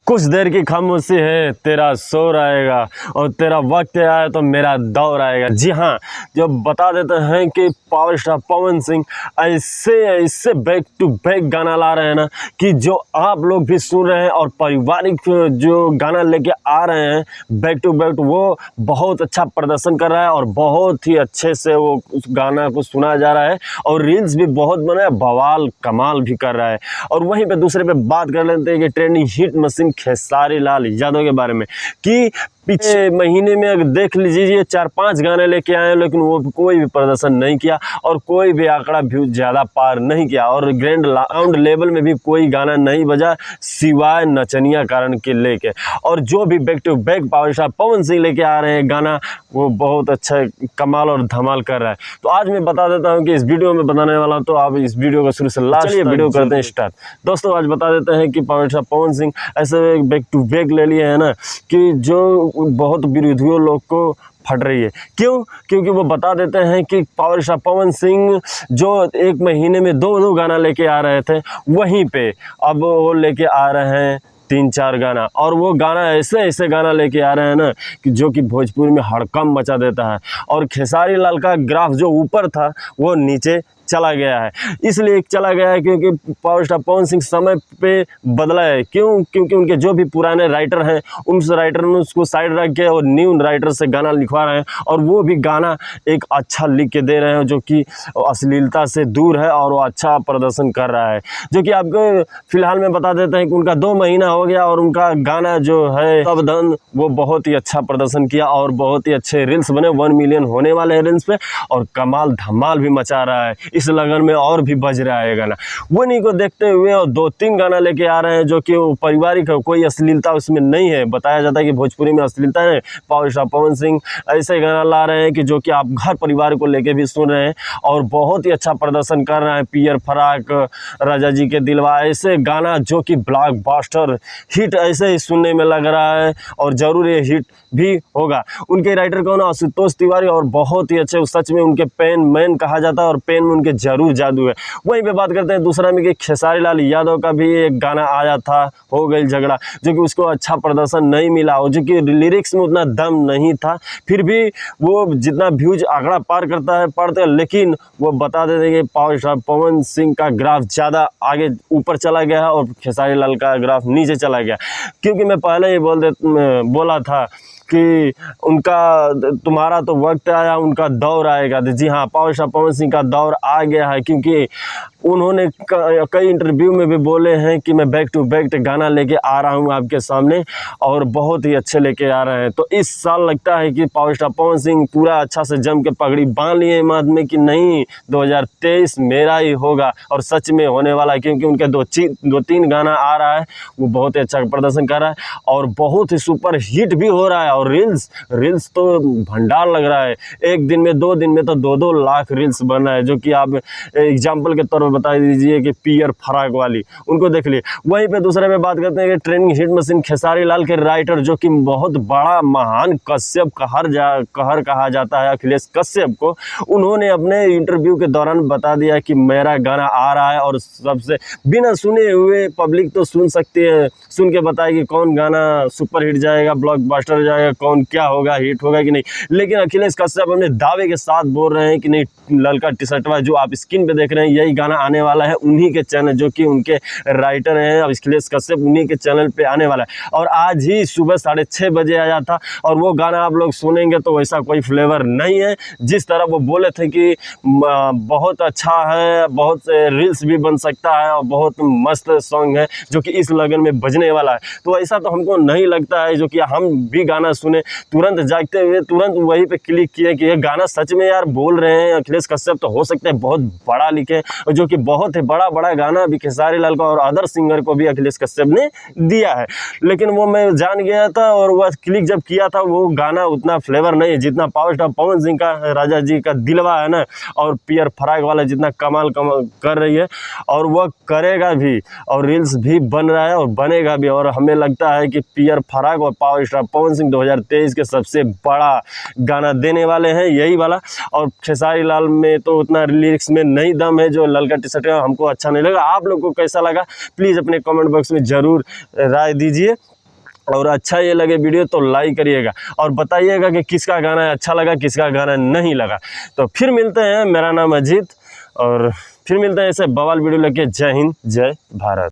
कुछ देर की खामोशी है, तेरा शोर आएगा और तेरा वक्त आया तो मेरा दौर आएगा। जी हाँ, जो बता देते हैं कि पावर स्टार पवन सिंह ऐसे बैक टू बैक गाना ला रहे हैं ना कि जो आप लोग भी सुन रहे हैं और पारिवारिक जो गाना लेके आ रहे हैं बैक टू बैक, वो बहुत अच्छा प्रदर्शन कर रहा है और बहुत ही अच्छे से वो उस गाना को सुना जा रहा है और रील्स भी बहुत बने, बवाल कमाल भी कर रहा है। और वहीं पे दूसरे पे बात कर लेते हैं कि trending hit machine Khesari Lal Yadav के बारे में कि पिछले महीने में अगर देख लीजिए 4-5 गाने लेके आए हैं, लेकिन वो कोई भी प्रदर्शन नहीं किया और कोई भी आंकड़ा व्यूज ज़्यादा पार नहीं किया और ग्रैंड राउंड लेवल में भी कोई गाना नहीं बजा सिवाय नचनिया कारण के लेके। और जो भी back to back power star Pawan Singh लेके आ रहे हैं गाना, वो बहुत अच्छा कमाल और धमाल कर रहा है। तो आज मैं बता देता हूँ कि इस वीडियो में बताने वाला हूँ, तो आप इस वीडियो को शुरू से लास्ट वीडियो करते हैं स्टार्ट। दोस्तों आज बता देते हैं कि पावर स्टार पवन सिंह ऐसे बैक टू बैक ले लिए हैं ना कि जो बहुत विरोधियों लोग को फट रही है। क्योंकि वो बता देते हैं कि पावर स्टार पवन सिंह जो एक महीने में दो गाना लेके आ रहे थे, वहीं पे अब वो लेके आ रहे हैं 3-4 गाना। और वो गाना ऐसे गाना लेके आ रहे हैं ना कि जो कि भोजपुरी में हड़कंप मचा देता है। और खेसारी लाल का ग्राफ जो ऊपर था वो नीचे चला गया है। इसलिए चला गया है क्योंकि पावर स्टार पवन सिंह समय पे बदला है। क्योंकि उनके जो भी पुराने राइटर हैं उस राइटर ने उसको साइड रख के और न्यू राइटर से गाना लिखवा रहे हैं और वो भी गाना एक अच्छा लिख के दे रहे हैं जो कि अश्लीलता से दूर है और वो अच्छा प्रदर्शन कर रहा है। जो कि आपको फिलहाल में बता देते हैं कि उनका 2 महीना हो गया और उनका गाना जो है सावधान, वो बहुत ही अच्छा प्रदर्शन किया और बहुत ही अच्छे रील्स बने, 1 मिलियन होने वाले हैं रील्स पे और कमाल धमाल भी मचा रहा है। इस लगन में और भी बज रहा है गाना। वहीं को देखते हुए और 2-3 गाना लेके आ रहे हैं जो कि पारिवारिक है, कोई अश्लीलता उसमें नहीं है। बताया जाता है कि भोजपुरी में अश्लीलता है। पावर स्टार पवन सिंह ऐसे गाना ला रहे हैं कि जो कि आप घर परिवार को लेके भी सुन रहे हैं और बहुत ही अच्छा प्रदर्शन कर रहे हैं। पियर फराक, राजा जी के दिलवा, ऐसे गाना जो कि ब्लॉकबस्टर हिट ऐसे ही सुनने में लग रहा है और जरूर ये हिट भी होगा। उनके राइटर कौन है? आशुतोष तिवारी, और बहुत ही अच्छे, सच में उनके पेन मैन कहा जाता है और पेन में उनके जरूर जादू है। वहीं पे बात करते हैं दूसरा में कि खेसारी लाल यादव का भी एक गाना आया था, हो गई झगड़ा, जो कि उसको अच्छा प्रदर्शन नहीं मिला और जो कि लिरिक्स में उतना दम नहीं था। फिर भी वो जितना व्यूज आंकड़ा पार करता है पढ़ते हैं, लेकिन वो बता देते हैं कि पावर स्टार पवन सिंह का ग्राफ ज़्यादा आगे ऊपर चला गया है और खेसारी लाल का ग्राफ नीचे चला गया। क्योंकि मैं पहले ही बोला था कि उनका तुम्हारा तो वक्त आया, उनका दौर आएगा। जी हाँ, पावर स्टार पवन सिंह का दौर आ गया है क्योंकि उन्होंने कई इंटरव्यू में भी बोले हैं कि मैं बैक टू बैक गाना लेके आ रहा हूँ आपके सामने और बहुत ही अच्छे लेके आ रहे हैं। तो इस साल लगता है कि पावर स्टार पवन सिंह पूरा अच्छा से जम के पगड़ी बांध लिए माथ में कि नहीं, 2023 मेरा ही होगा और सच में होने वाला है। क्योंकि उनके 2-3 गाना आ रहा है, वो बहुत ही अच्छा प्रदर्शन कर रहा है और बहुत ही सुपर हिट भी हो रहा है। और रील्स तो भंडार लग रहा है। एक दिन में 2 दिन में तो 2-2 लाख रील्स बन रहा है। जो कि आप एग्जाम्पल के तौर पर बता दीजिए कि पियर फराक वाली, उनको देख लिए। वहीं पे दूसरे में बात करते हैं कि trending hit machine Khesari Lal के राइटर जो कि बहुत बड़ा महान कश्यप कहर कहा जाता है, अखिलेश कश्यप को, उन्होंने अपने इंटरव्यू के दौरान बता दिया कि मेरा गाना आ रहा है और सबसे बिना सुने हुए पब्लिक तो सुन सकती है, सुन के बताएगी कौन गाना सुपर हिट जाएगा, ब्लॉकबस्टर जाएगा, कौन क्या होगा, हिट होगा कि नहीं। लेकिन अखिलेश कश्यप अपने दावे के साथ बोल रहे हैं कि नहीं, ललका टी-शर्टवा जो आप स्क्रीन पे देख रहे हैं यही गाना आने वाला है उन्हीं के चैनल, जो कि उनके राइटर हैं अखिलेश कश्यप, उन्हीं के चैनल पे आने वाला है। और आज ही सुबह 6:30 बजे आया था और वो गाना आप लोग सुनेंगे तो वैसा कोई फ्लेवर नहीं है जिस तरह वो बोले थे कि बहुत अच्छा है, बहुत रील्स भी बन सकता है और बहुत मस्त सॉन्ग है जो कि इस लगन में बजने वाला है। तो ऐसा तो हमको नहीं लगता है। जो कि हम भी गाना सुने, तुरंत जागते हुए तुरंत वहीं पे क्लिक किए कि ये गाना सच में यार बोल रहे हैं अखिलेश कश्यप, तो हो सकता है बहुत बड़ा लिखे, जो कि बहुत ही बड़ा गाना भी खेसारी लाल का और अदर सिंगर को भी अखिलेश कश्यप ने दिया है। लेकिन वो मैं जान गया था और वह क्लिक जब किया था, वो गाना उतना फ्लेवर नहीं है जितना पावर स्टार पवन सिंह का राजा जी का दिलवा है ना और पियर फराक वाला जितना कमाल कर रही है। और वह करेगा भी और रील्स भी बन रहा है और बनेगा भी। और हमें लगता है कि पियर फराक और पावर स्टार पवन सिंह 2023 के सबसे बड़ा गाना देने वाले हैं, यही वाला। और खेसारी लाल में तो उतना लिरिक्स में नहीं दम है जो ललका का टी शर्ट हमको अच्छा नहीं लगा। आप लोग को कैसा लगा प्लीज़ अपने कमेंट बॉक्स में ज़रूर राय दीजिए, और अच्छा ये लगे वीडियो तो लाइक करिएगा और बताइएगा कि किसका गाना अच्छा लगा, किसका गाना नहीं लगा। तो फिर मिलते हैं, मेरा नाम अजीत, और फिर मिलते हैं ऐसे बवाल वीडियो लेके। जय हिंद, जय भारत।